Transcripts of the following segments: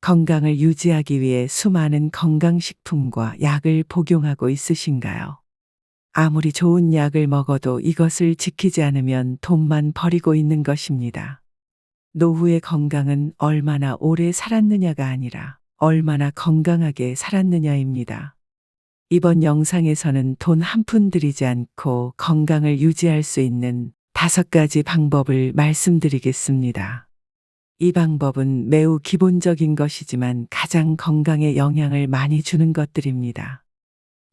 건강을 유지하기 위해 수많은 건강식품과 약을 복용하고 있으신가요? 아무리 좋은 약을 먹어도 이것을 지키지 않으면 돈만 버리고 있는 것입니다. 노후의 건강은 얼마나 오래 살았느냐가 아니라 얼마나 건강하게 살았느냐입니다. 이번 영상에서는 돈 한 푼 들이지 않고 건강을 유지할 수 있는 5가지 방법을 말씀드리겠습니다. 이 방법은 매우 기본적인 것이지만 가장 건강에 영향을 많이 주는 것들입니다.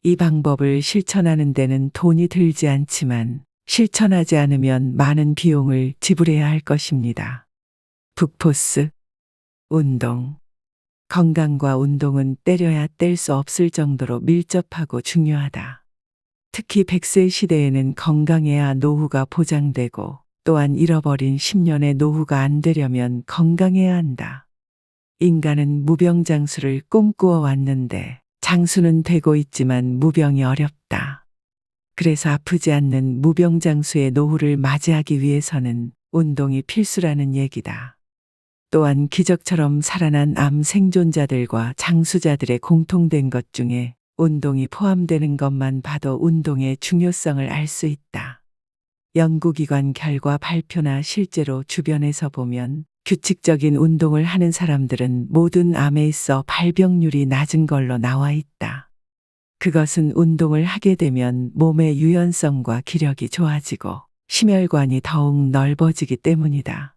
이 방법을 실천하는 데는 돈이 들지 않지만 실천하지 않으면 많은 비용을 지불해야 할 것입니다. 북포스 운동. 건강과 운동은 때려야 뗄 수 없을 정도로 밀접하고 중요하다. 특히 100세 시대에는 건강해야 노후가 보장되고 또한 잃어버린 10년의 노후가 안 되려면 건강해야 한다. 인간은 무병장수를 꿈꾸어 왔는데 장수는 되고 있지만 무병이 어렵다. 그래서 아프지 않는 무병장수의 노후를 맞이하기 위해서는 운동이 필수라는 얘기다. 또한 기적처럼 살아난 암 생존자들과 장수자들의 공통된 것 중에 운동이 포함되는 것만 봐도 운동의 중요성을 알 수 있다. 연구기관 결과 발표나 실제로 주변에서 보면 규칙적인 운동을 하는 사람들은 모든 암에 있어 발병률이 낮은 걸로 나와 있다. 그것은 운동을 하게 되면 몸의 유연성과 기력이 좋아지고 심혈관이 더욱 넓어지기 때문이다.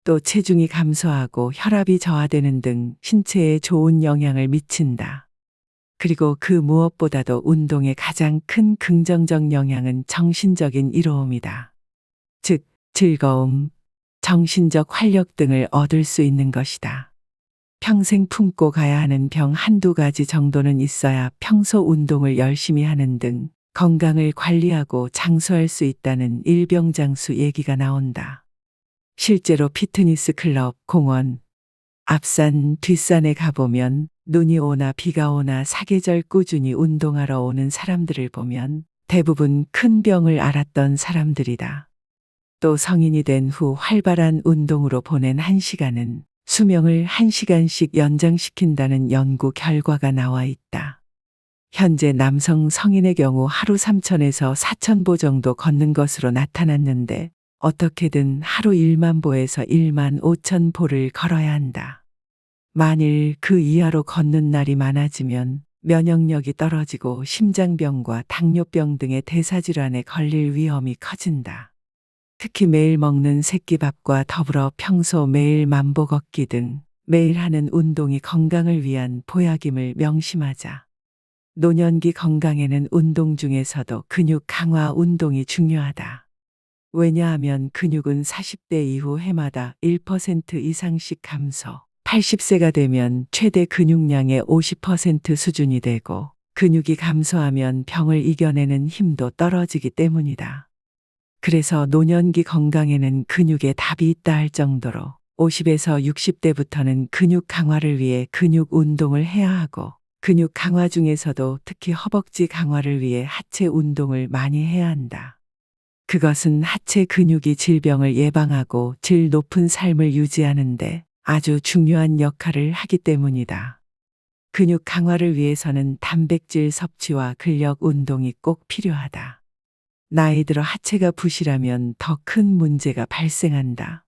또 체중이 감소하고 혈압이 저하되는 등 신체에 좋은 영향을 미친다. 그리고 그 무엇보다도 운동의 가장 큰 긍정적 영향은 정신적인 이로움이다. 즉, 즐거움, 정신적 활력 등을 얻을 수 있는 것이다. 평생 품고 가야 하는 병 한두 가지 정도는 있어야 평소 운동을 열심히 하는 등 건강을 관리하고 장수할 수 있다는 일병장수 얘기가 나온다. 실제로 피트니스 클럽, 공원, 앞산, 뒷산에 가보면 눈이 오나 비가 오나 사계절 꾸준히 운동하러 오는 사람들을 보면 대부분 큰 병을 앓았던 사람들이다. 또 성인이 된 후 활발한 운동으로 보낸 1시간은 수명을 1시간씩 연장시킨다는 연구 결과가 나와 있다. 현재 남성 성인의 경우 하루 3,000에서 4,000보 정도 걷는 것으로 나타났는데 어떻게든 하루 1만 보에서 1만 5천 보를 걸어야 한다. 만일 그 이하로 걷는 날이 많아지면 면역력이 떨어지고 심장병과 당뇨병 등의 대사질환에 걸릴 위험이 커진다. 특히 매일 먹는 새끼밥과 더불어 평소 매일 만보 걷기 등 매일 하는 운동이 건강을 위한 보약임을 명심하자. 노년기 건강에는 운동 중에서도 근육 강화 운동이 중요하다. 왜냐하면 근육은 40대 이후 해마다 1% 이상씩 감소, 80세가 되면 최대 근육량의 50% 수준이 되고 근육이 감소하면 병을 이겨내는 힘도 떨어지기 때문이다. 그래서 노년기 건강에는 근육에 답이 있다 할 정도로 50에서 60대부터는 근육 강화를 위해 근육 운동을 해야 하고 근육 강화 중에서도 특히 허벅지 강화를 위해 하체 운동을 많이 해야 한다. 그것은 하체 근육이 질병을 예방하고 질 높은 삶을 유지하는데 아주 중요한 역할을 하기 때문이다. 근육 강화를 위해서는 단백질 섭취와 근력 운동이 꼭 필요하다. 나이 들어 하체가 부실하면 더 큰 문제가 발생한다.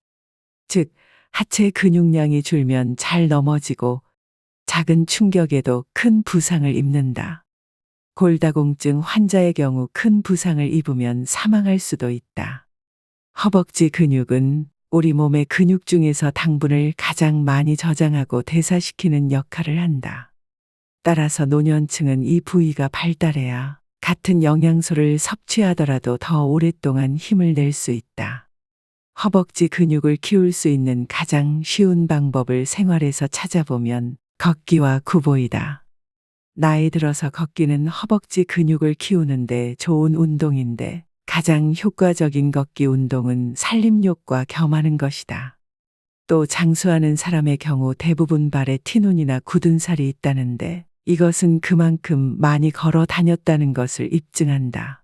즉, 하체 근육량이 줄면 잘 넘어지고 작은 충격에도 큰 부상을 입는다. 골다공증 환자의 경우 큰 부상을 입으면 사망할 수도 있다. 허벅지 근육은 우리 몸의 근육 중에서 당분을 가장 많이 저장하고 대사시키는 역할을 한다. 따라서 노년층은 이 부위가 발달해야 같은 영양소를 섭취하더라도 더 오랫동안 힘을 낼 수 있다. 허벅지 근육을 키울 수 있는 가장 쉬운 방법을 생활에서 찾아보면 걷기와 구보이다. 나이 들어서 걷기는 허벅지 근육을 키우는데 좋은 운동인데 가장 효과적인 걷기 운동은 살림욕과 겸하는 것이다. 또 장수하는 사람의 경우 대부분 발에 티눈이나 굳은 살이 있다는데 이것은 그만큼 많이 걸어 다녔다는 것을 입증한다.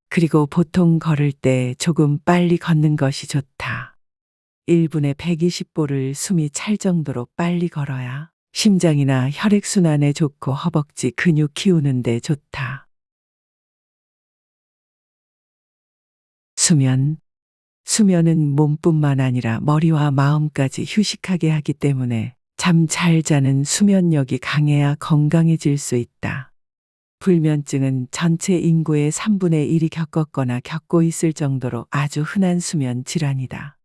그리고 보통 걸을 때 조금 빨리 걷는 것이 좋다. 1분에 120보를 숨이 찰 정도로 빨리 걸어야 심장이나 혈액순환에 좋고 허벅지 근육 키우는데 좋다. 수면. 수면은 몸뿐만 아니라 머리와 마음까지 휴식하게 하기 때문에 잠 잘 자는 수면력이 강해야 건강해질 수 있다. 불면증은 전체 인구의 3분의 1이 겪었거나 겪고 있을 정도로 아주 흔한 수면 질환이다.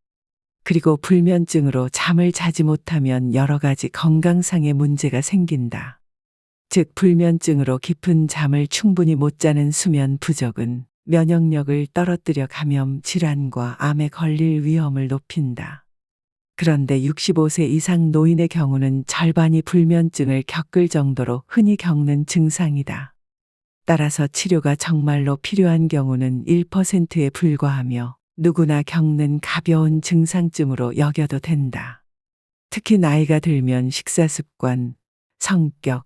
그리고 불면증으로 잠을 자지 못하면 여러 가지 건강상의 문제가 생긴다. 즉, 불면증으로 깊은 잠을 충분히 못 자는 수면 부족은 면역력을 떨어뜨려 감염 질환과 암에 걸릴 위험을 높인다. 그런데 65세 이상 노인의 경우는 절반이 불면증을 겪을 정도로 흔히 겪는 증상이다. 따라서 치료가 정말로 필요한 경우는 1%에 불과하며 누구나 겪는 가벼운 증상쯤으로 여겨도 된다. 특히 나이가 들면 식사 습관, 성격,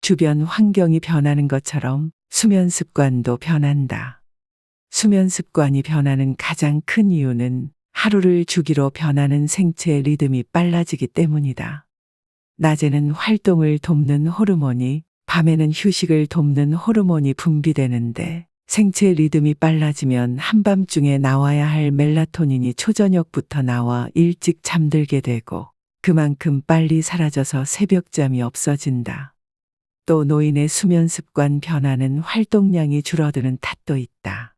주변 환경이 변하는 것처럼 수면 습관도 변한다. 수면 습관이 변하는 가장 큰 이유는 하루를 주기로 변하는 생체 리듬이 빨라지기 때문이다. 낮에는 활동을 돕는 호르몬이, 밤에는 휴식을 돕는 호르몬이 분비되는데 생체 리듬이 빨라지면 한밤중에 나와야 할 멜라토닌이 초저녁부터 나와 일찍 잠들게 되고 그만큼 빨리 사라져서 새벽잠이 없어진다. 또 노인의 수면 습관 변화는 활동량이 줄어드는 탓도 있다.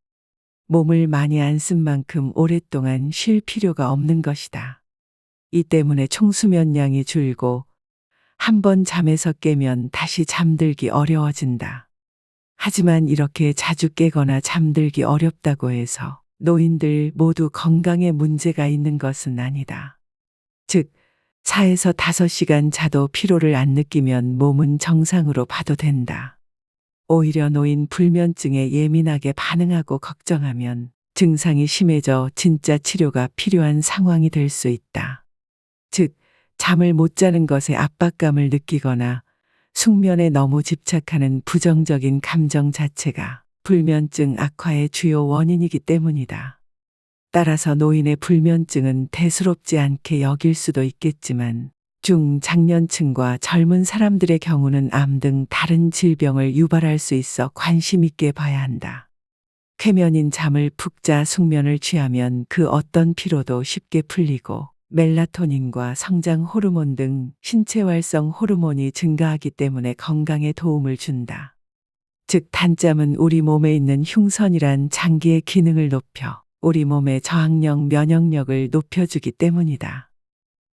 몸을 많이 안 쓴 만큼 오랫동안 쉴 필요가 없는 것이다. 이 때문에 총수면량이 줄고 한번 잠에서 깨면 다시 잠들기 어려워진다. 하지만 이렇게 자주 깨거나 잠들기 어렵다고 해서 노인들 모두 건강에 문제가 있는 것은 아니다. 즉, 4에서 5시간 자도 피로를 안 느끼면 몸은 정상으로 봐도 된다. 오히려 노인 불면증에 예민하게 반응하고 걱정하면 증상이 심해져 진짜 치료가 필요한 상황이 될 수 있다. 즉, 잠을 못 자는 것에 압박감을 느끼거나 숙면에 너무 집착하는 부정적인 감정 자체가 불면증 악화의 주요 원인이기 때문이다. 따라서 노인의 불면증은 대수롭지 않게 여길 수도 있겠지만 중장년층과 젊은 사람들의 경우는 암 등 다른 질병을 유발할 수 있어 관심 있게 봐야 한다. 쾌면인 잠을 푹 자 숙면을 취하면 그 어떤 피로도 쉽게 풀리고 멜라토닌과 성장 호르몬 등 신체 활성 호르몬이 증가하기 때문에 건강에 도움을 준다. 즉, 단잠은 우리 몸에 있는 흉선이란 장기의 기능을 높여 우리 몸의 저항력 면역력을 높여주기 때문이다.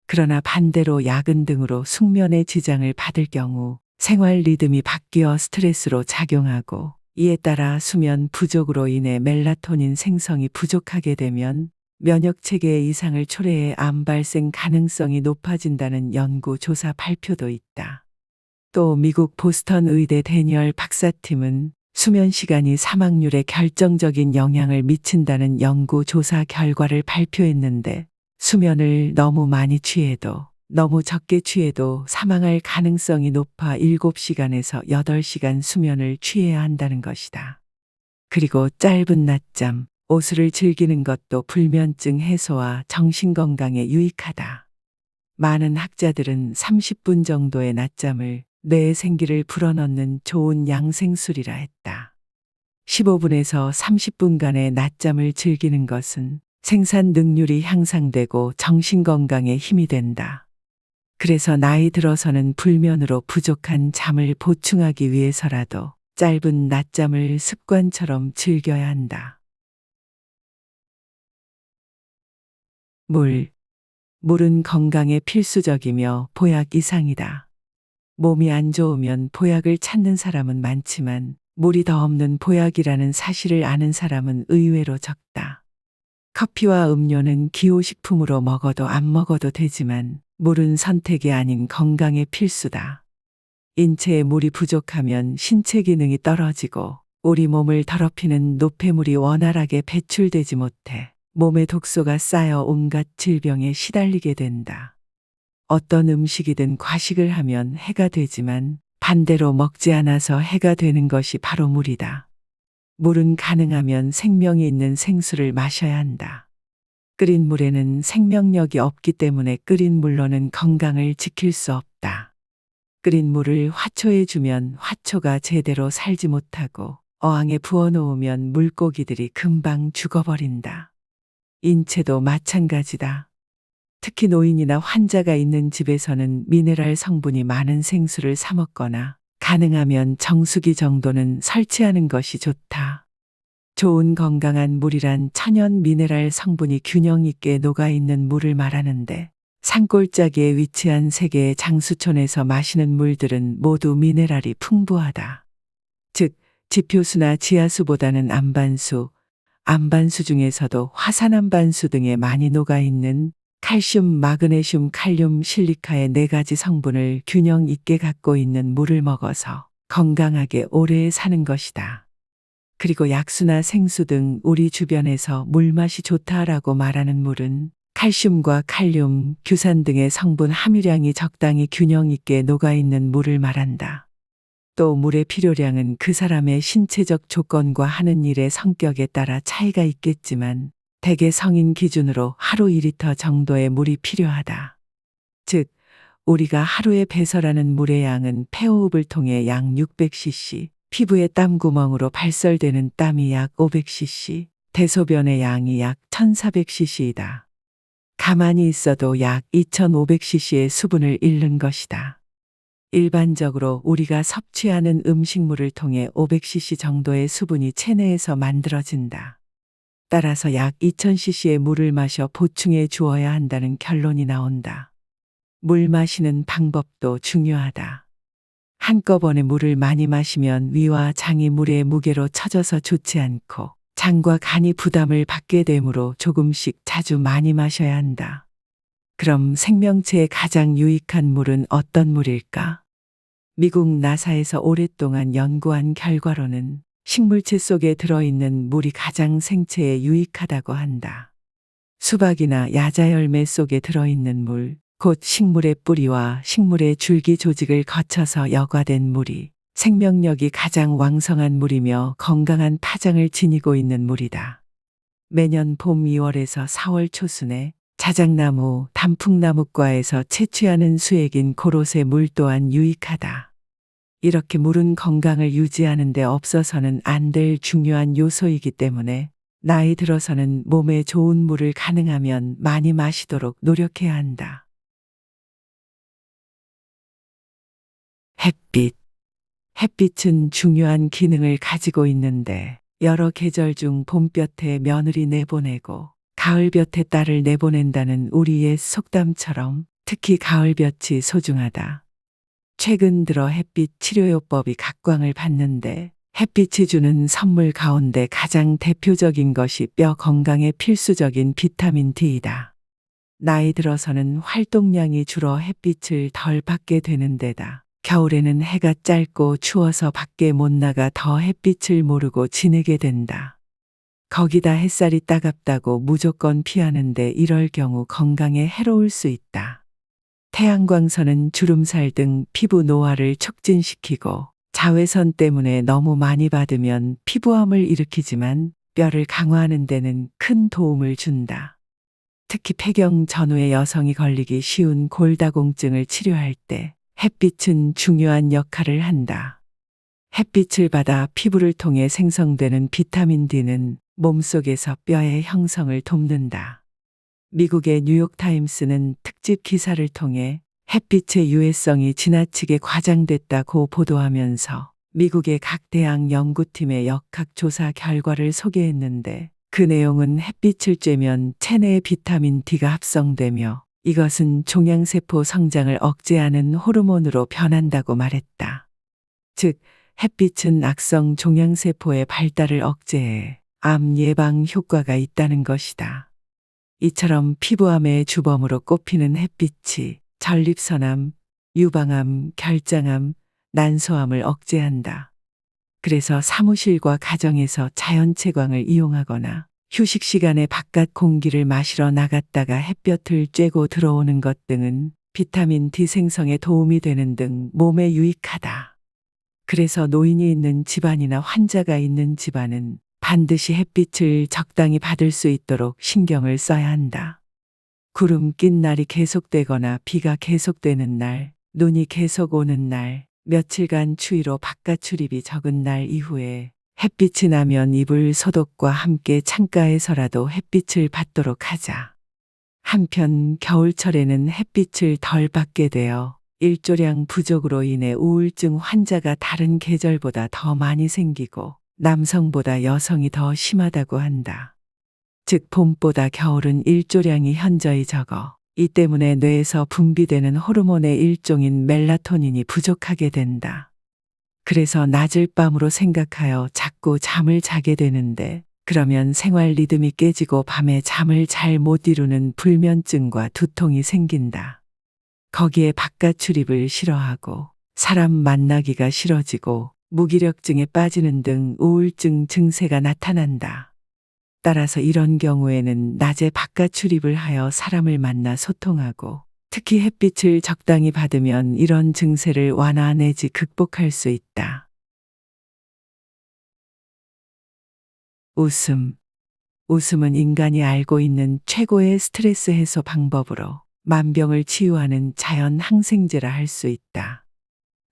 그러나 반대로 야근 등으로 숙면에 지장을 받을 경우 생활 리듬이 바뀌어 스트레스로 작용하고 이에 따라 수면 부족으로 인해 멜라토닌 생성이 부족하게 되면 면역 체계의 이상을 초래해 암 발생 가능성이 높아진다는 연구 조사 발표도 있다. 또 미국 보스턴 의대 데니얼 박사팀은 수면 시간이 사망률에 결정적인 영향을 미친다는 연구 조사 결과를 발표했는데 수면을 너무 많이 취해도 너무 적게 취해도 사망할 가능성이 높아 7시간에서 8시간 수면을 취해야 한다는 것이다. 그리고 짧은 낮잠, 오수를 즐기는 것도 불면증 해소와 정신건강에 유익하다. 많은 학자들은 30분 정도의 낮잠을 뇌의 생기를 불어넣는 좋은 양생술이라 했다. 15분에서 30분간의 낮잠을 즐기는 것은 생산 능률이 향상되고 정신건강에 힘이 된다. 그래서 나이 들어서는 불면으로 부족한 잠을 보충하기 위해서라도 짧은 낮잠을 습관처럼 즐겨야 한다. 물은 건강에 필수적이며 보약 이상이다. 몸이 안 좋으면 보약을 찾는 사람은 많지만 물이 더 없는 보약이라는 사실을 아는 사람은 의외로 적다. 커피와 음료는 기호식품으로 먹어도 안 먹어도 되지만 물은 선택이 아닌 건강의 필수다. 인체에 물이 부족하면 신체 기능이 떨어지고 우리 몸을 더럽히는 노폐물이 원활하게 배출되지 못해 몸에 독소가 쌓여 온갖 질병에 시달리게 된다. 어떤 음식이든 과식을 하면 해가 되지만 반대로 먹지 않아서 해가 되는 것이 바로 물이다. 물은 가능하면 생명이 있는 생수를 마셔야 한다. 끓인 물에는 생명력이 없기 때문에 끓인 물로는 건강을 지킬 수 없다. 끓인 물을 화초에 주면 화초가 제대로 살지 못하고 어항에 부어놓으면 물고기들이 금방 죽어버린다. 인체도 마찬가지다. 특히 노인이나 환자가 있는 집에서는 미네랄 성분이 많은 생수를 사 먹거나 가능하면 정수기 정도는 설치하는 것이 좋다. 좋은 건강한 물이란 천연 미네랄 성분이 균형 있게 녹아있는 물을 말하는데 산골짜기에 위치한 세 개의 장수촌에서 마시는 물들은 모두 미네랄이 풍부하다. 즉, 지표수나 지하수보다는 안반수, 안반수 중에서도 화산안반수 등에 많이 녹아있는 칼슘, 마그네슘, 칼륨, 실리카의 네 가지 성분을 균형 있게 갖고 있는 물을 먹어서 건강하게 오래 사는 것이다. 그리고 약수나 생수 등 우리 주변에서 물맛이 좋다라고 말하는 물은 칼슘과 칼륨, 규산 등의 성분 함유량이 적당히 균형 있게 녹아있는 물을 말한다. 또 물의 필요량은 그 사람의 신체적 조건과 하는 일의 성격에 따라 차이가 있겠지만 대개 성인 기준으로 하루 2리터 정도의 물이 필요하다. 즉, 우리가 하루에 배설하는 물의 양은 폐호흡을 통해 약 600cc, 피부의 땀구멍으로 발설되는 땀이 약 500cc, 대소변의 양이 약 1400cc이다. 가만히 있어도 약 2500cc의 수분을 잃는 것이다. 일반적으로 우리가 섭취하는 음식물을 통해 500cc 정도의 수분이 체내에서 만들어진다. 따라서 약 2000cc의 물을 마셔 보충해 주어야 한다는 결론이 나온다. 물 마시는 방법도 중요하다. 한꺼번에 물을 많이 마시면 위와 장이 물의 무게로 처져서 좋지 않고 장과 간이 부담을 받게 되므로 조금씩 자주 많이 마셔야 한다. 그럼 생명체에 가장 유익한 물은 어떤 물일까? 미국 나사에서 오랫동안 연구한 결과로는 식물체 속에 들어있는 물이 가장 생체에 유익하다고 한다. 수박이나 야자열매 속에 들어있는 물, 곧 식물의 뿌리와 식물의 줄기 조직을 거쳐서 여과된 물이 생명력이 가장 왕성한 물이며 건강한 파장을 지니고 있는 물이다. 매년 봄 2월에서 4월 초순에 자작나무, 단풍나무과에서 채취하는 수액인 고로쇠 물 또한 유익하다. 이렇게 물은 건강을 유지하는 데 없어서는 안 될 중요한 요소이기 때문에 나이 들어서는 몸에 좋은 물을 가능하면 많이 마시도록 노력해야 한다. 햇빛. 햇빛은 중요한 기능을 가지고 있는데 여러 계절 중 봄볕에 며느리 내보내고 가을볕에 딸을 내보낸다는 우리의 속담처럼 특히 가을볕이 소중하다. 최근 들어 햇빛 치료요법이 각광을 받는데 햇빛이 주는 선물 가운데 가장 대표적인 것이 뼈 건강에 필수적인 비타민 D이다. 나이 들어서는 활동량이 줄어 햇빛을 덜 받게 되는 데다 겨울에는 해가 짧고 추워서 밖에 못 나가 더 햇빛을 모르고 지내게 된다. 거기다 햇살이 따갑다고 무조건 피하는데 이럴 경우 건강에 해로울 수 있다. 태양광선은 주름살 등 피부 노화를 촉진시키고 자외선 때문에 너무 많이 받으면 피부암을 일으키지만 뼈를 강화하는 데는 큰 도움을 준다. 특히 폐경 전후의 여성이 걸리기 쉬운 골다공증을 치료할 때 햇빛은 중요한 역할을 한다. 햇빛을 받아 피부를 통해 생성되는 비타민 D는 몸속에서 뼈의 형성을 돕는다. 미국의 뉴욕타임스는 특집 기사를 통해 햇빛의 유해성이 지나치게 과장됐다고 보도하면서 미국의 각 대학 연구팀의 역학조사 결과를 소개했는데 그 내용은 햇빛을 쬐면 체내의 비타민 D가 합성되며 이것은 종양세포 성장을 억제하는 호르몬으로 변한다고 말했다. 즉, 햇빛은 악성 종양세포의 발달을 억제해 암 예방 효과가 있다는 것이다. 이처럼 피부암의 주범으로 꼽히는 햇빛이 전립선암, 유방암, 결장암, 난소암을 억제한다. 그래서 사무실과 가정에서 자연채광을 이용하거나 휴식 시간에 바깥 공기를 마시러 나갔다가 햇볕을 쬐고 들어오는 것 등은 비타민 D 생성에 도움이 되는 등 몸에 유익하다. 그래서 노인이 있는 집안이나 환자가 있는 집안은 반드시 햇빛을 적당히 받을 수 있도록 신경을 써야 한다. 구름 낀 날이 계속되거나 비가 계속되는 날, 눈이 계속 오는 날, 며칠간 추위로 바깥 출입이 적은 날 이후에 햇빛이 나면 이불 소독과 함께 창가에서라도 햇빛을 받도록 하자. 한편 겨울철에는 햇빛을 덜 받게 되어 일조량 부족으로 인해 우울증 환자가 다른 계절보다 더 많이 생기고 남성보다 여성이 더 심하다고 한다. 즉 봄보다 겨울은 일조량이 현저히 적어 이 때문에 뇌에서 분비되는 호르몬의 일종인 멜라토닌이 부족하게 된다. 그래서 낮을 밤으로 생각하여 자꾸 잠을 자게 되는데 그러면 생활 리듬이 깨지고 밤에 잠을 잘 못 이루는 불면증과 두통이 생긴다. 거기에 바깥 출입을 싫어하고 사람 만나기가 싫어지고 무기력증에 빠지는 등 우울증 증세가 나타난다. 따라서 이런 경우에는 낮에 바깥 출입을 하여 사람을 만나 소통하고 특히 햇빛을 적당히 받으면 이런 증세를 완화 내지 극복할 수 있다. 웃음. 웃음은 인간이 알고 있는 최고의 스트레스 해소 방법으로 만병을 치유하는 자연 항생제라 할 수 있다.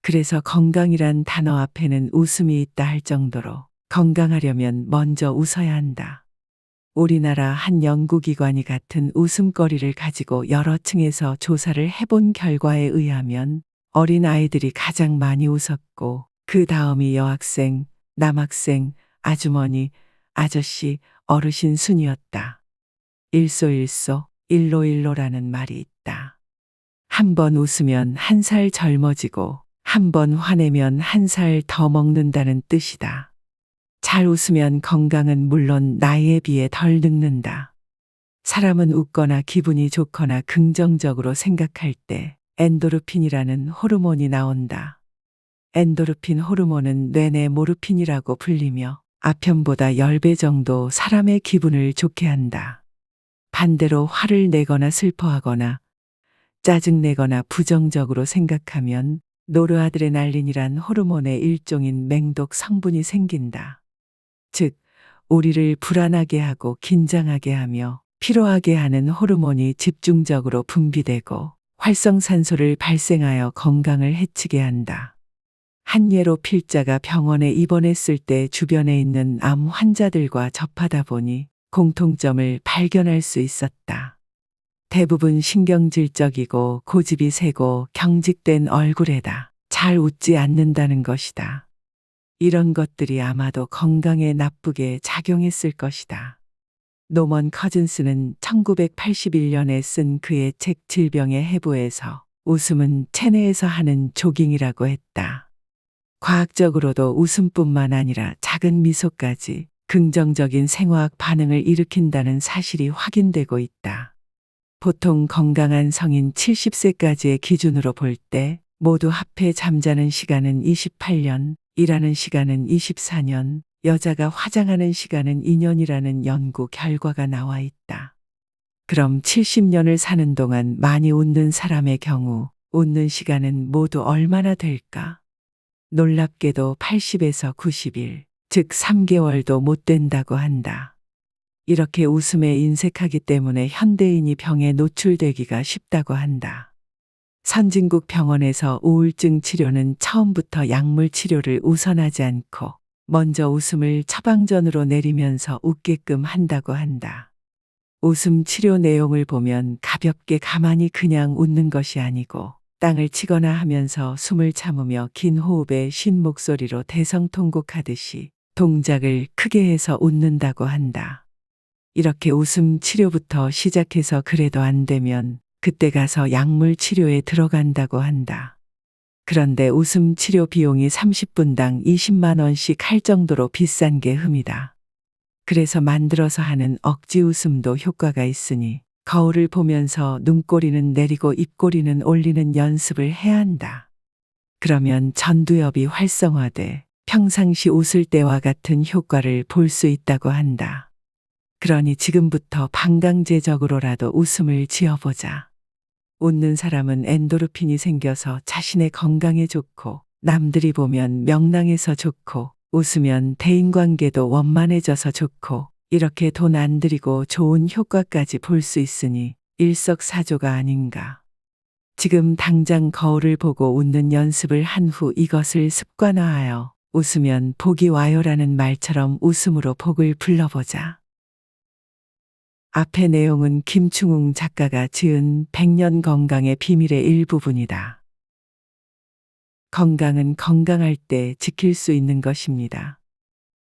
그래서 건강이란 단어 앞에는 웃음이 있다 할 정도로 건강하려면 먼저 웃어야 한다. 우리나라 한 연구기관이 같은 웃음거리를 가지고 여러 층에서 조사를 해본 결과에 의하면 어린 아이들이 가장 많이 웃었고 그 다음이 여학생, 남학생, 아주머니, 아저씨, 어르신 순이었다. 일소일소, 일로일로라는 말이 있다. 한 번 웃으면 한 살 젊어지고 한 번 화내면 한 살 더 먹는다는 뜻이다. 잘 웃으면 건강은 물론 나이에 비해 덜 늙는다. 사람은 웃거나 기분이 좋거나 긍정적으로 생각할 때 엔도르핀이라는 호르몬이 나온다. 엔도르핀 호르몬은 뇌내 모르핀이라고 불리며 아편보다 10배 정도 사람의 기분을 좋게 한다. 반대로 화를 내거나 슬퍼하거나 짜증내거나 부정적으로 생각하면 노르아드레날린이란 호르몬의 일종인 맹독 성분이 생긴다. 즉, 우리를 불안하게 하고 긴장하게 하며 피로하게 하는 호르몬이 집중적으로 분비되고 활성산소를 발생하여 건강을 해치게 한다. 한 예로 필자가 병원에 입원했을 때 주변에 있는 암 환자들과 접하다 보니 공통점을 발견할 수 있었다. 대부분 신경질적이고 고집이 세고 경직된 얼굴에다 잘 웃지 않는다는 것이다. 이런 것들이 아마도 건강에 나쁘게 작용했을 것이다. 노먼 커즌스는 1981년에 쓴 그의 책 질병의 해부에서 웃음은 체내에서 하는 조깅이라고 했다. 과학적으로도 웃음뿐만 아니라 작은 미소까지 긍정적인 생화학 반응을 일으킨다는 사실이 확인되고 있다. 보통 건강한 성인 70세까지의 기준으로 볼 때 모두 합해 잠자는 시간은 28년, 일하는 시간은 24년, 여자가 화장하는 시간은 2년이라는 연구 결과가 나와 있다. 그럼 70년을 사는 동안 많이 웃는 사람의 경우 웃는 시간은 모두 얼마나 될까? 놀랍게도 80에서 90일, 즉 3개월도 못 된다고 한다. 이렇게 웃음에 인색하기 때문에 현대인이 병에 노출되기가 쉽다고 한다. 선진국 병원에서 우울증 치료는 처음부터 약물 치료를 우선하지 않고 먼저 웃음을 처방전으로 내리면서 웃게끔 한다고 한다. 웃음 치료 내용을 보면 가볍게 가만히 그냥 웃는 것이 아니고 땅을 치거나 하면서 숨을 참으며 긴 호흡에 쉰 목소리로 대성통곡하듯이 동작을 크게 해서 웃는다고 한다. 이렇게 웃음 치료부터 시작해서 그래도 안 되면 그때 가서 약물 치료에 들어간다고 한다. 그런데 웃음 치료 비용이 30분당 20만 원씩 할 정도로 비싼 게 흠이다. 그래서 만들어서 하는 억지 웃음도 효과가 있으니 거울을 보면서 눈꼬리는 내리고 입꼬리는 올리는 연습을 해야 한다. 그러면 전두엽이 활성화돼 평상시 웃을 때와 같은 효과를 볼 수 있다고 한다. 그러니 지금부터 반강제적으로라도 웃음을 지어보자. 웃는 사람은 엔도르핀이 생겨서 자신의 건강에 좋고 남들이 보면 명랑해서 좋고 웃으면 대인관계도 원만해져서 좋고 이렇게 돈 안 들이고 좋은 효과까지 볼 수 있으니 일석사조가 아닌가. 지금 당장 거울을 보고 웃는 연습을 한 후 이것을 습관화하여 웃으면 복이 와요라는 말처럼 웃음으로 복을 불러보자. 앞의 내용은 김충웅 작가가 지은 100년 건강의 비밀의 일부분이다. 건강은 건강할 때 지킬 수 있는 것입니다.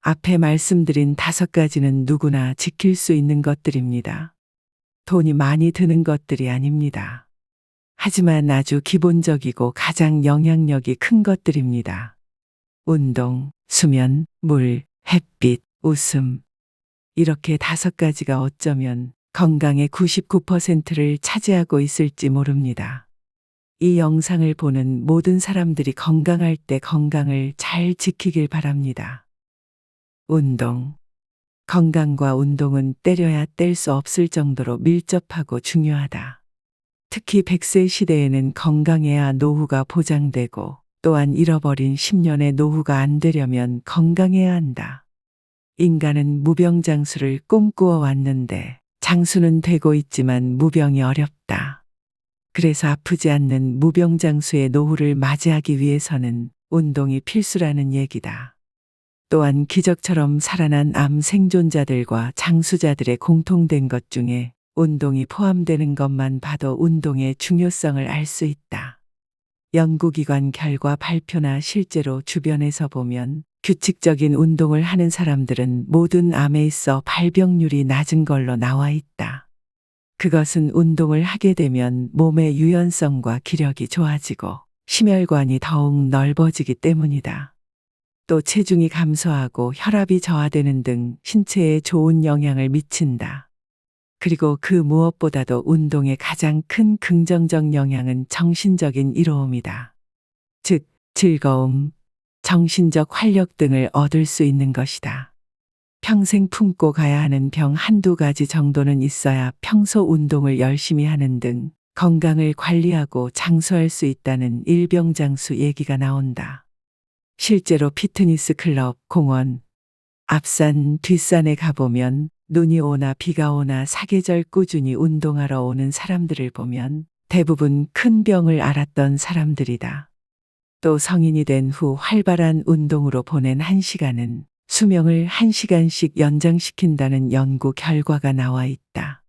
앞에 말씀드린 5가지는 누구나 지킬 수 있는 것들입니다. 돈이 많이 드는 것들이 아닙니다. 하지만 아주 기본적이고 가장 영향력이 큰 것들입니다. 운동, 수면, 물, 햇빛, 웃음. 이렇게 5가지가 어쩌면 건강의 99%를 차지하고 있을지 모릅니다. 이 영상을 보는 모든 사람들이 건강할 때 건강을 잘 지키길 바랍니다. 운동. 건강과 운동은 때려야 뗄 수 없을 정도로 밀접하고 중요하다. 특히 100세 시대에는 건강해야 노후가 보장되고 또한 잃어버린 10년의 노후가 안 되려면 건강해야 한다. 인간은 무병장수를 꿈꾸어 왔는데 장수는 되고 있지만 무병이 어렵다. 그래서 아프지 않는 무병장수의 노후를 맞이하기 위해서는 운동이 필수라는 얘기다. 또한 기적처럼 살아난 암 생존자들과 장수자들의 공통된 것 중에 운동이 포함되는 것만 봐도 운동의 중요성을 알 수 있다. 연구기관 결과 발표나 실제로 주변에서 보면 규칙적인 운동을 하는 사람들은 모든 암에 있어 발병률이 낮은 걸로 나와 있다. 그것은 운동을 하게 되면 몸의 유연성과 기력이 좋아지고 심혈관이 더욱 넓어지기 때문이다. 또 체중이 감소하고 혈압이 저하되는 등 신체에 좋은 영향을 미친다. 그리고 그 무엇보다도 운동의 가장 큰 긍정적 영향은 정신적인 이로움이다. 즉, 즐거움, 정신적 활력 등을 얻을 수 있는 것이다. 평생 품고 가야 하는 병 1~2가지 정도는 있어야 평소 운동을 열심히 하는 등 건강을 관리하고 장수할 수 있다는 일병장수 얘기가 나온다. 실제로 피트니스 클럽, 공원, 앞산, 뒷산에 가보면 눈이 오나 비가 오나 사계절 꾸준히 운동하러 오는 사람들을 보면 대부분 큰 병을 앓았던 사람들이다. 또 성인이 된 후 활발한 운동으로 보낸 1시간은 수명을 1시간씩 연장시킨다는 연구 결과가 나와 있다.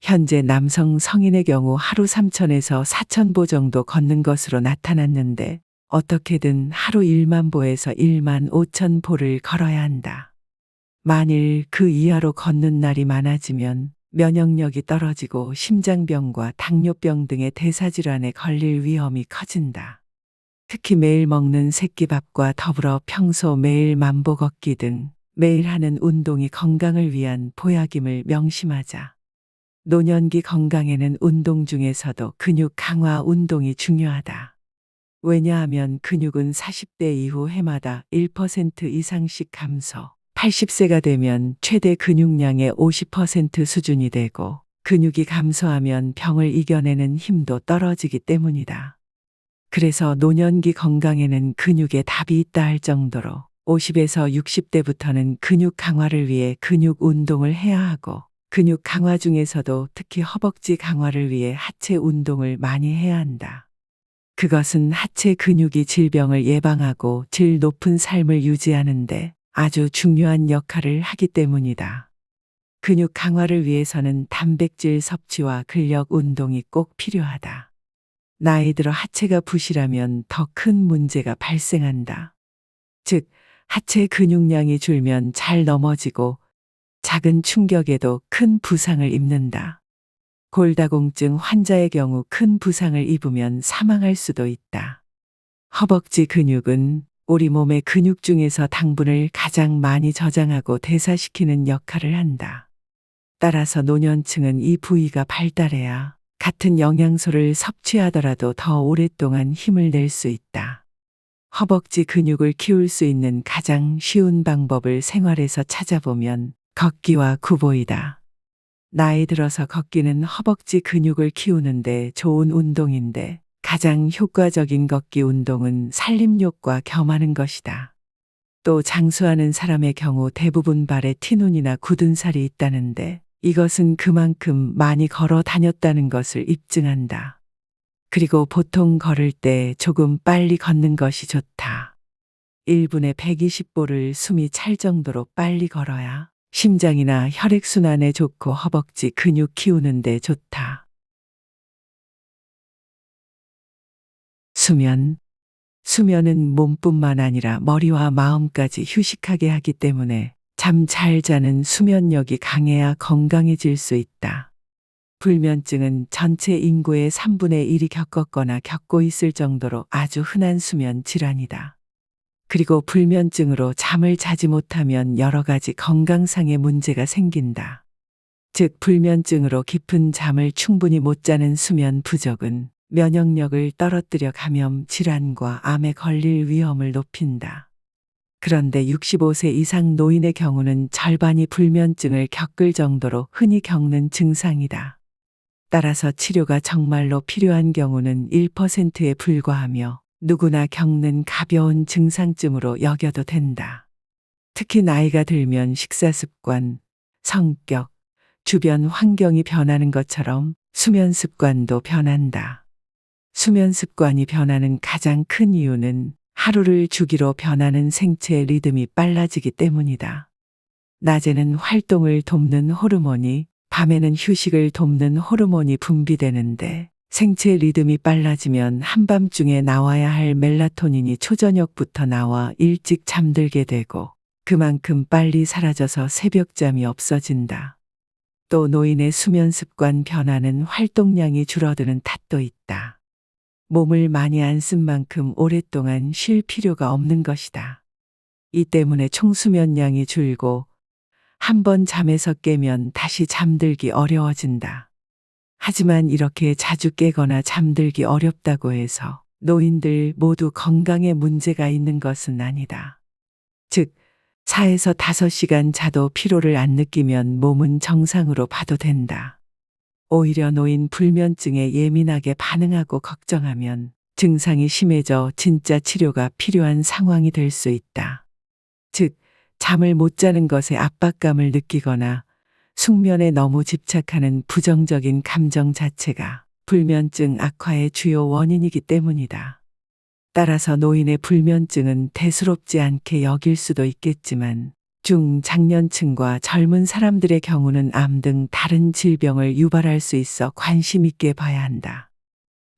현재 남성 성인의 경우 하루 3,000에서 4,000보 정도 걷는 것으로 나타났는데 어떻게든 하루 10,000보에서 15,000보를 걸어야 한다. 만일 그 이하로 걷는 날이 많아지면 면역력이 떨어지고 심장병과 당뇨병 등의 대사질환에 걸릴 위험이 커진다. 특히 매일 먹는 새끼밥과 더불어 평소 매일 만보 걷기 등 매일 하는 운동이 건강을 위한 보약임을 명심하자. 노년기 건강에는 운동 중에서도 근육 강화 운동이 중요하다. 왜냐하면 근육은 40대 이후 해마다 1% 이상씩 감소, 80세가 되면 최대 근육량의 50% 수준이 되고 근육이 감소하면 병을 이겨내는 힘도 떨어지기 때문이다. 그래서 노년기 건강에는 근육에 답이 있다 할 정도로 50에서 60대부터는 근육 강화를 위해 근육 운동을 해야 하고 근육 강화 중에서도 특히 허벅지 강화를 위해 하체 운동을 많이 해야 한다. 그것은 하체 근육이 질병을 예방하고 질 높은 삶을 유지하는데 아주 중요한 역할을 하기 때문이다. 근육 강화를 위해서는 단백질 섭취와 근력 운동이 꼭 필요하다. 나이 들어 하체가 부실하면 더 큰 문제가 발생한다. 즉, 하체 근육량이 줄면 잘 넘어지고 작은 충격에도 큰 부상을 입는다. 골다공증 환자의 경우 큰 부상을 입으면 사망할 수도 있다. 허벅지 근육은 우리 몸의 근육 중에서 당분을 가장 많이 저장하고 대사시키는 역할을 한다. 따라서 노년층은 이 부위가 발달해야 같은 영양소를 섭취하더라도 더 오랫동안 힘을 낼 수 있다. 허벅지 근육을 키울 수 있는 가장 쉬운 방법을 생활에서 찾아보면 걷기와 구보이다. 나이 들어서 걷기는 허벅지 근육을 키우는데 좋은 운동인데 가장 효과적인 걷기 운동은 살림욕과 겸하는 것이다. 또 장수하는 사람의 경우 대부분 발에 티눈이나 굳은 살이 있다는데 이것은 그만큼 많이 걸어 다녔다는 것을 입증한다. 그리고 보통 걸을 때 조금 빨리 걷는 것이 좋다. 1분에 120보를 숨이 찰 정도로 빨리 걸어야 심장이나 혈액순환에 좋고 허벅지 근육 키우는 데 좋다. 수면. 수면은 몸뿐만 아니라 머리와 마음까지 휴식하게 하기 때문에 잠 잘 자는 수면력이 강해야 건강해질 수 있다. 불면증은 전체 인구의 3분의 1이 겪었거나 겪고 있을 정도로 아주 흔한 수면 질환이다. 그리고 불면증으로 잠을 자지 못하면 여러 가지 건강상의 문제가 생긴다. 즉, 불면증으로 깊은 잠을 충분히 못 자는 수면 부족은 면역력을 떨어뜨려 감염 질환과 암에 걸릴 위험을 높인다. 그런데 65세 이상 노인의 경우는 절반이 불면증을 겪을 정도로 흔히 겪는 증상이다. 따라서 치료가 정말로 필요한 경우는 1%에 불과하며 누구나 겪는 가벼운 증상쯤으로 여겨도 된다. 특히 나이가 들면 식사 습관, 성격, 주변 환경이 변하는 것처럼 수면 습관도 변한다. 수면 습관이 변하는 가장 큰 이유는 하루를 주기로 변하는 생체 리듬이 빨라지기 때문이다. 낮에는 활동을 돕는 호르몬이, 밤에는 휴식을 돕는 호르몬이 분비되는데 생체 리듬이 빨라지면 한밤중에 나와야 할 멜라토닌이 초저녁부터 나와 일찍 잠들게 되고 그만큼 빨리 사라져서 새벽잠이 없어진다. 또 노인의 수면 습관 변화는 활동량이 줄어드는 탓도 있다. 몸을 많이 안 쓴 만큼 오랫동안 쉴 필요가 없는 것이다. 이 때문에 총수면량이 줄고 한번 잠에서 깨면 다시 잠들기 어려워진다. 하지만 이렇게 자주 깨거나 잠들기 어렵다고 해서 노인들 모두 건강에 문제가 있는 것은 아니다. 즉, 4에서 5시간 자도 피로를 안 느끼면 몸은 정상으로 봐도 된다. 오히려 노인 불면증에 예민하게 반응하고 걱정하면 증상이 심해져 진짜 치료가 필요한 상황이 될 수 있다. 즉, 잠을 못 자는 것에 압박감을 느끼거나 숙면에 너무 집착하는 부정적인 감정 자체가 불면증 악화의 주요 원인이기 때문이다. 따라서 노인의 불면증은 대수롭지 않게 여길 수도 있겠지만 중장년층과 젊은 사람들의 경우는 암 등 다른 질병을 유발할 수 있어 관심 있게 봐야 한다.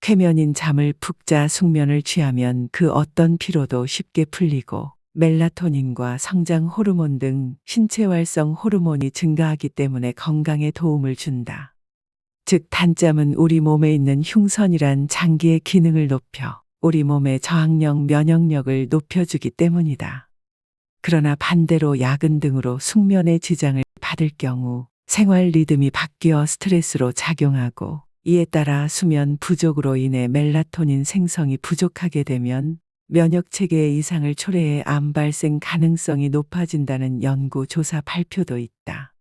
쾌면인 잠을 푹 자 숙면을 취하면 그 어떤 피로도 쉽게 풀리고 멜라토닌과 성장 호르몬 등 신체 활성 호르몬이 증가하기 때문에 건강에 도움을 준다. 즉, 단잠은 우리 몸에 있는 흉선이란 장기의 기능을 높여 우리 몸의 저항력 면역력을 높여주기 때문이다. 그러나 반대로 야근 등으로 숙면에 지장을 받을 경우 생활 리듬이 바뀌어 스트레스로 작용하고 이에 따라 수면 부족으로 인해 멜라토닌 생성이 부족하게 되면 면역체계의 이상을 초래해 암 발생 가능성이 높아진다는 연구 조사 발표도 있다.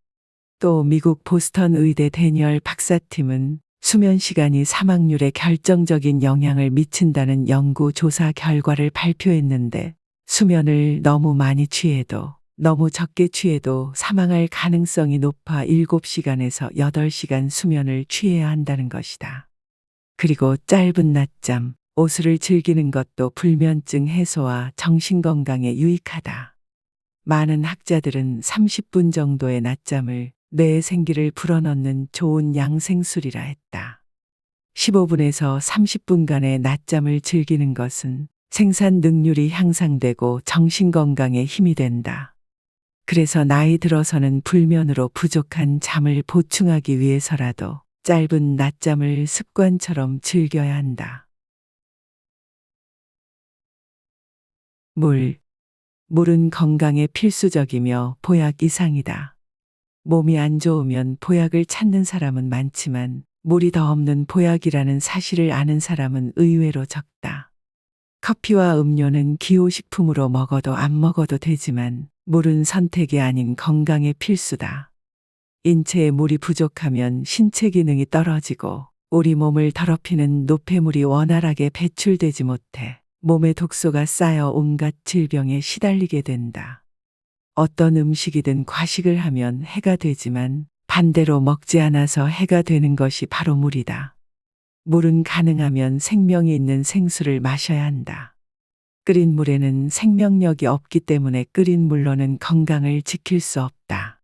또 미국 보스턴 의대 데니얼 박사팀은 수면 시간이 사망률에 결정적인 영향을 미친다는 연구 조사 결과를 발표했는데 수면을 너무 많이 취해도 너무 적게 취해도 사망할 가능성이 높아 7시간에서 8시간 수면을 취해야 한다는 것이다. 그리고 짧은 낮잠, 오수를 즐기는 것도 불면증 해소와 정신건강에 유익하다. 많은 학자들은 30분 정도의 낮잠을 뇌의 생기를 불어넣는 좋은 양생술이라 했다. 15분에서 30분간의 낮잠을 즐기는 것은 생산 능률이 향상되고 정신건강에 힘이 된다. 그래서 나이 들어서는 불면으로 부족한 잠을 보충하기 위해서라도 짧은 낮잠을 습관처럼 즐겨야 한다. 물은 건강에 필수적이며 보약 이상이다. 몸이 안 좋으면 보약을 찾는 사람은 많지만 물이 더 없는 보약이라는 사실을 아는 사람은 의외로 적다. 커피와 음료는 기호식품으로 먹어도 안 먹어도 되지만 물은 선택이 아닌 건강의 필수다. 인체에 물이 부족하면 신체 기능이 떨어지고 우리 몸을 더럽히는 노폐물이 원활하게 배출되지 못해 몸에 독소가 쌓여 온갖 질병에 시달리게 된다. 어떤 음식이든 과식을 하면 해가 되지만 반대로 먹지 않아서 해가 되는 것이 바로 물이다. 물은 가능하면 생명이 있는 생수를 마셔야 한다. 끓인 물에는 생명력이 없기 때문에 끓인 물로는 건강을 지킬 수 없다.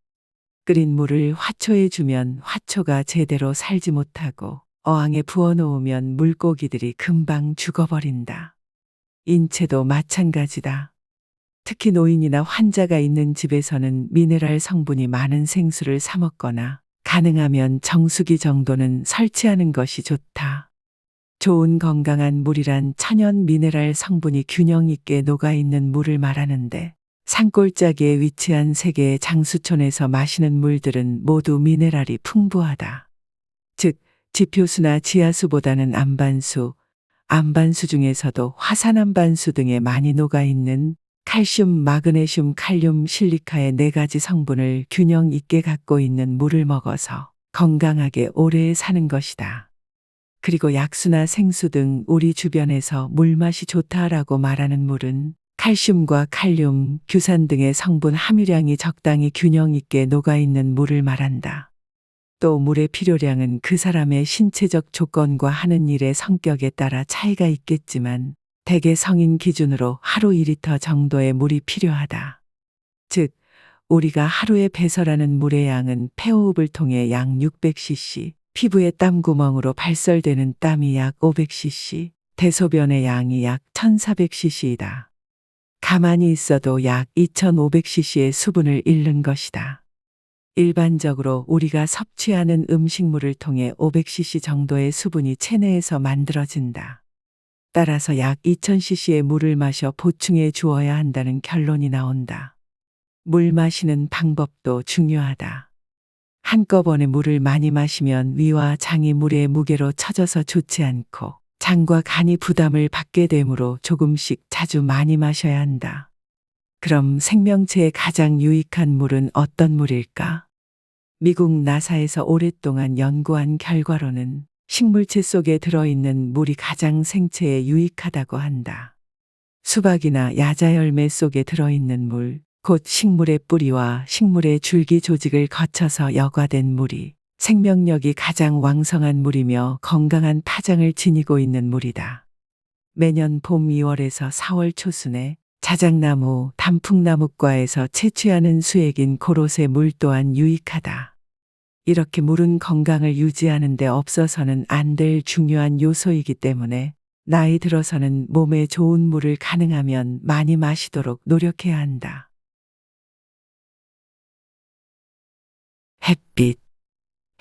끓인 물을 화초에 주면 화초가 제대로 살지 못하고 어항에 부어놓으면 물고기들이 금방 죽어버린다. 인체도 마찬가지다. 특히 노인이나 환자가 있는 집에서는 미네랄 성분이 많은 생수를 사 먹거나 가능하면 정수기 정도는 설치하는 것이 좋다. 좋은 건강한 물이란 천연 미네랄 성분이 균형 있게 녹아있는 물을 말하는데 산골짜기에 위치한 세 개의 장수촌에서 마시는 물들은 모두 미네랄이 풍부하다. 즉, 지표수나 지하수보다는 안반수, 안반수 중에서도 화산안반수 등에 많이 녹아있는 칼슘, 마그네슘, 칼륨, 실리카의 네 가지 성분을 균형 있게 갖고 있는 물을 먹어서 건강하게 오래 사는 것이다. 그리고 약수나 생수 등 우리 주변에서 물맛이 좋다라고 말하는 물은 칼슘과 칼륨, 규산 등의 성분 함유량이 적당히 균형 있게 녹아있는 물을 말한다. 또 물의 필요량은 그 사람의 신체적 조건과 하는 일의 성격에 따라 차이가 있겠지만 대개 성인 기준으로 하루 2리터 정도의 물이 필요하다. 즉, 우리가 하루에 배설하는 물의 양은 폐호흡을 통해 약 600cc, 피부의 땀구멍으로 발설되는 땀이 약 500cc, 대소변의 양이 약 1400cc이다. 가만히 있어도 약 2500cc의 수분을 잃는 것이다. 일반적으로 우리가 섭취하는 음식물을 통해 500cc 정도의 수분이 체내에서 만들어진다. 따라서 약 2000cc의 물을 마셔 보충해 주어야 한다는 결론이 나온다. 물 마시는 방법도 중요하다. 한꺼번에 물을 많이 마시면 위와 장이 물의 무게로 처져서 좋지 않고 장과 간이 부담을 받게 되므로 조금씩 자주 많이 마셔야 한다. 그럼 생명체에 가장 유익한 물은 어떤 물일까? 미국 나사에서 오랫동안 연구한 결과로는 식물체 속에 들어있는 물이 가장 생체에 유익하다고 한다. 수박이나 야자 열매 속에 들어있는 물, 곧 식물의 뿌리와 식물의 줄기 조직을 거쳐서 여과된 물이 생명력이 가장 왕성한 물이며 건강한 파장을 지니고 있는 물이다. 매년 봄 2월에서 4월 초순에 자작나무, 단풍나무과에서 채취하는 수액인 고로쇠 물 또한 유익하다. 이렇게 물은 건강을 유지하는 데 없어서는 안 될 중요한 요소이기 때문에 나이 들어서는 몸에 좋은 물을 가능하면 많이 마시도록 노력해야 한다. 햇빛.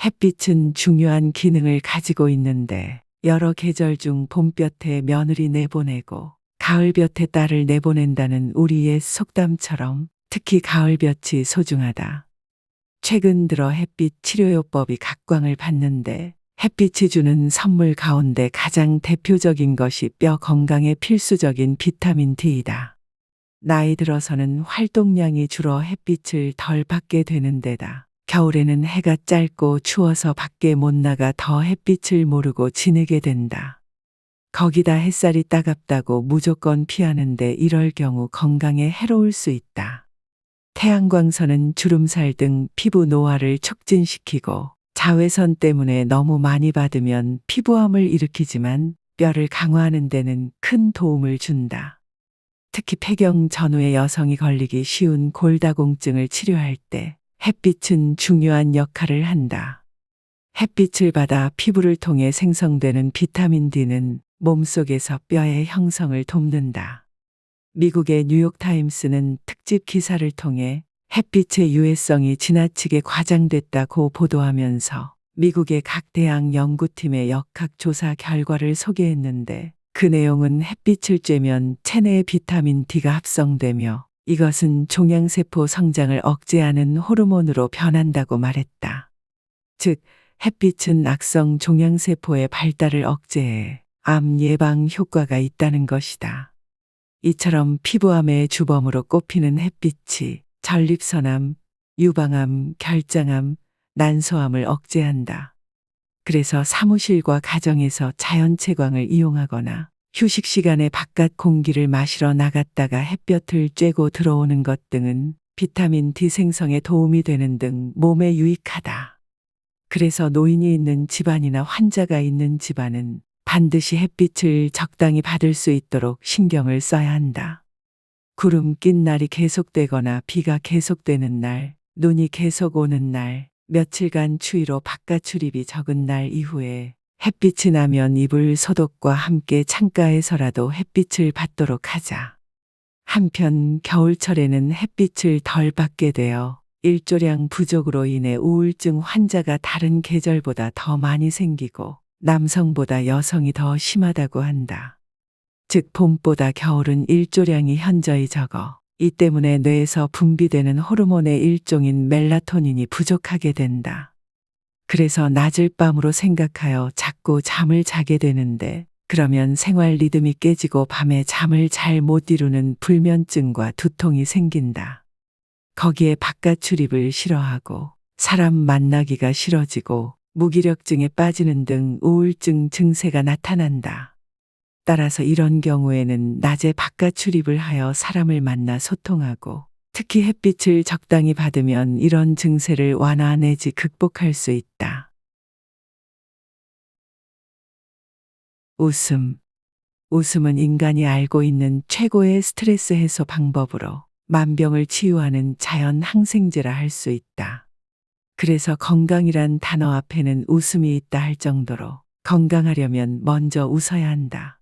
햇빛은 중요한 기능을 가지고 있는데 여러 계절 중 봄볕에 며느리 내보내고 가을볕에 딸을 내보낸다는 우리의 속담처럼 특히 가을볕이 소중하다. 최근 들어 햇빛 치료요법이 각광을 받는데 햇빛이 주는 선물 가운데 가장 대표적인 것이 뼈 건강에 필수적인 비타민 D이다. 나이 들어서는 활동량이 줄어 햇빛을 덜 받게 되는 데다 겨울에는 해가 짧고 추워서 밖에 못 나가 더 햇빛을 모르고 지내게 된다. 거기다 햇살이 따갑다고 무조건 피하는데 이럴 경우 건강에 해로울 수 있다. 태양광선은 주름살 등 피부 노화를 촉진시키고 자외선 때문에 너무 많이 받으면 피부암을 일으키지만 뼈를 강화하는 데는 큰 도움을 준다. 특히 폐경 전후의 여성이 걸리기 쉬운 골다공증을 치료할 때 햇빛은 중요한 역할을 한다. 햇빛을 받아 피부를 통해 생성되는 비타민 D는 몸속에서 뼈의 형성을 돕는다. 미국의 뉴욕타임스는 특집 기사를 통해 햇빛의 유해성이 지나치게 과장됐다고 보도하면서 미국의 각 대학 연구팀의 역학조사 결과를 소개했는데 그 내용은 햇빛을 쬐면 체내의 비타민 D가 합성되며 이것은 종양세포 성장을 억제하는 호르몬으로 변한다고 말했다. 즉, 햇빛은 악성 종양세포의 발달을 억제해 암 예방 효과가 있다는 것이다. 이처럼 피부암의 주범으로 꼽히는 햇빛이 전립선암, 유방암, 결장암, 난소암을 억제한다. 그래서 사무실과 가정에서 자연채광을 이용하거나 휴식 시간에 바깥 공기를 마시러 나갔다가 햇볕을 쬐고 들어오는 것 등은 비타민 D 생성에 도움이 되는 등 몸에 유익하다. 그래서 노인이 있는 집안이나 환자가 있는 집안은 반드시 햇빛을 적당히 받을 수 있도록 신경을 써야 한다. 구름 낀 날이 계속되거나 비가 계속되는 날, 눈이 계속 오는 날, 며칠간 추위로 바깥 출입이 적은 날 이후에 햇빛이 나면 이불 소독과 함께 창가에서라도 햇빛을 받도록 하자. 한편 겨울철에는 햇빛을 덜 받게 되어 일조량 부족으로 인해 우울증 환자가 다른 계절보다 더 많이 생기고 남성보다 여성이 더 심하다고 한다. 즉 봄보다 겨울은 일조량이 현저히 적어 이 때문에 뇌에서 분비되는 호르몬의 일종인 멜라토닌이 부족하게 된다. 그래서 낮을 밤으로 생각하여 자꾸 잠을 자게 되는데 그러면 생활 리듬이 깨지고 밤에 잠을 잘 못 이루는 불면증과 두통이 생긴다. 거기에 바깥 출입을 싫어하고 사람 만나기가 싫어지고 무기력증에 빠지는 등 우울증 증세가 나타난다. 따라서 이런 경우에는 낮에 바깥 출입을 하여 사람을 만나 소통하고 특히 햇빛을 적당히 받으면 이런 증세를 완화 내지 극복할 수 있다. 웃음. 웃음은 인간이 알고 있는 최고의 스트레스 해소 방법으로 만병을 치유하는 자연 항생제라 할 수 있다. 그래서 건강이란 단어 앞에는 웃음이 있다 할 정도로 건강하려면 먼저 웃어야 한다.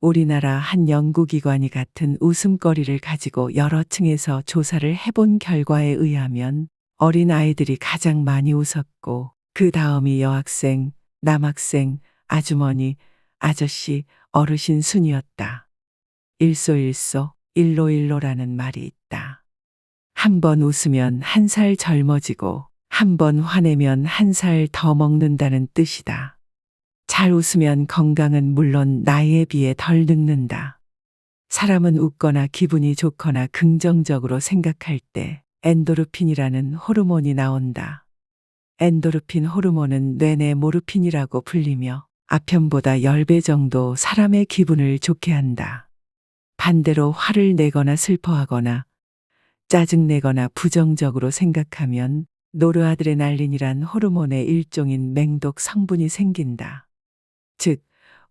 우리나라 한 연구기관이 같은 웃음거리를 가지고 여러 층에서 조사를 해본 결과에 의하면 어린 아이들이 가장 많이 웃었고 그 다음이 여학생, 남학생, 아주머니, 아저씨, 어르신 순이었다. 일소일소, 일로일로라는 말이 있다. 한 번 웃으면 한 살 젊어지고 한 번 화내면 한 살 더 먹는다는 뜻이다. 잘 웃으면 건강은 물론 나이에 비해 덜 늙는다. 사람은 웃거나 기분이 좋거나 긍정적으로 생각할 때 엔도르핀이라는 호르몬이 나온다. 엔도르핀 호르몬은 뇌내 모르핀이라고 불리며 아편보다 10배 정도 사람의 기분을 좋게 한다. 반대로 화를 내거나 슬퍼하거나 짜증내거나 부정적으로 생각하면 노르아드레날린이란 호르몬의 일종인 맹독 성분이 생긴다. 즉,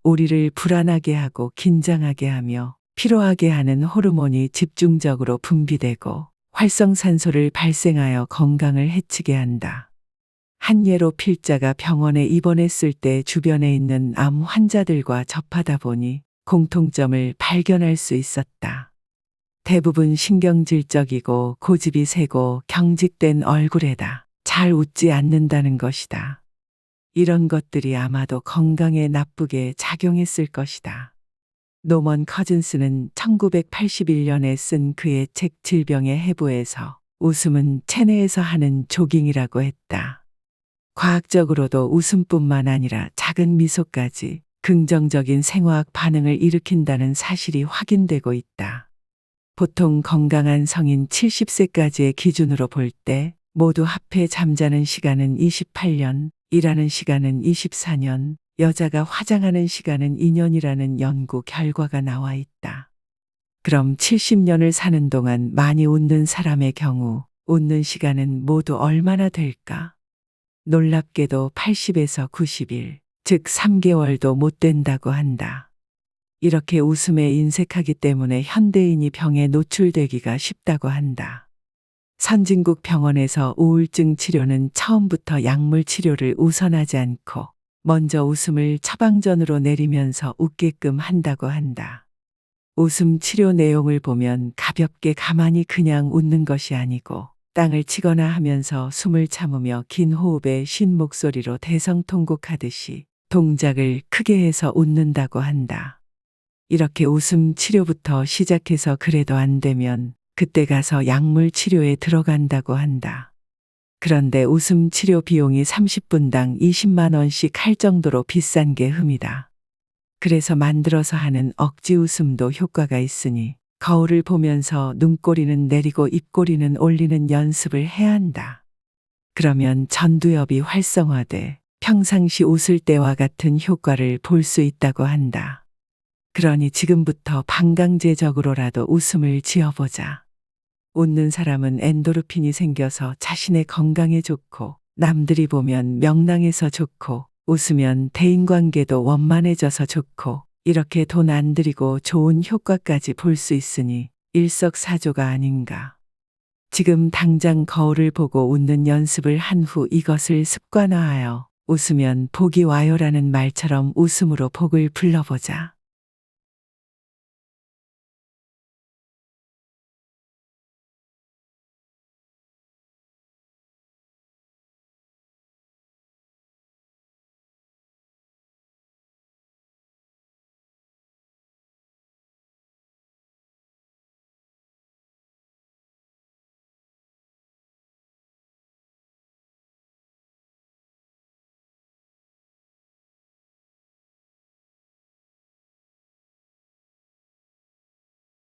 우리를 불안하게 하고 긴장하게 하며 피로하게 하는 호르몬이 집중적으로 분비되고 활성산소를 발생하여 건강을 해치게 한다. 한 예로 필자가 병원에 입원했을 때 주변에 있는 암 환자들과 접하다 보니 공통점을 발견할 수 있었다. 대부분 신경질적이고 고집이 세고 경직된 얼굴에다 잘 웃지 않는다는 것이다. 이런 것들이 아마도 건강에 나쁘게 작용했을 것이다. 노먼 커즌스는 1981년에 쓴 그의 책 질병의 해부에서 웃음은 체내에서 하는 조깅이라고 했다. 과학적으로도 웃음뿐만 아니라 작은 미소까지 긍정적인 생화학 반응을 일으킨다는 사실이 확인되고 있다. 보통 건강한 성인 70세까지의 기준으로 볼 때 모두 합해 잠자는 시간은 28년, 일하는 시간은 24년, 여자가 화장하는 시간은 2년이라는 연구 결과가 나와 있다. 그럼 70년을 사는 동안 많이 웃는 사람의 경우 웃는 시간은 모두 얼마나 될까? 놀랍게도 80에서 90일, 즉 3개월도 못 된다고 한다. 이렇게 웃음에 인색하기 때문에 현대인이 병에 노출되기가 쉽다고 한다. 선진국 병원에서 우울증 치료는 처음부터 약물 치료를 우선하지 않고 먼저 웃음을 처방전으로 내리면서 웃게끔 한다고 한다. 웃음 치료 내용을 보면 가볍게 가만히 그냥 웃는 것이 아니고 땅을 치거나 하면서 숨을 참으며 긴 호흡에 쉰 목소리로 대성통곡하듯이 동작을 크게 해서 웃는다고 한다. 이렇게 웃음 치료부터 시작해서 그래도 안 되면 그때 가서 약물 치료에 들어간다고 한다. 그런데 웃음 치료 비용이 30분당 20만 원씩 할 정도로 비싼 게 흠이다. 그래서 만들어서 하는 억지 웃음도 효과가 있으니 거울을 보면서 눈꼬리는 내리고 입꼬리는 올리는 연습을 해야 한다. 그러면 전두엽이 활성화돼 평상시 웃을 때와 같은 효과를 볼 수 있다고 한다. 그러니 지금부터 반강제적으로라도 웃음을 지어보자. 웃는 사람은 엔도르핀이 생겨서 자신의 건강에 좋고, 남들이 보면 명랑해서 좋고, 웃으면 대인관계도 원만해져서 좋고, 이렇게 돈 안 들이고 좋은 효과까지 볼 수 있으니 일석사조가 아닌가. 지금 당장 거울을 보고 웃는 연습을 한 후 이것을 습관화하여 웃으면 복이 와요라는 말처럼 웃음으로 복을 불러보자.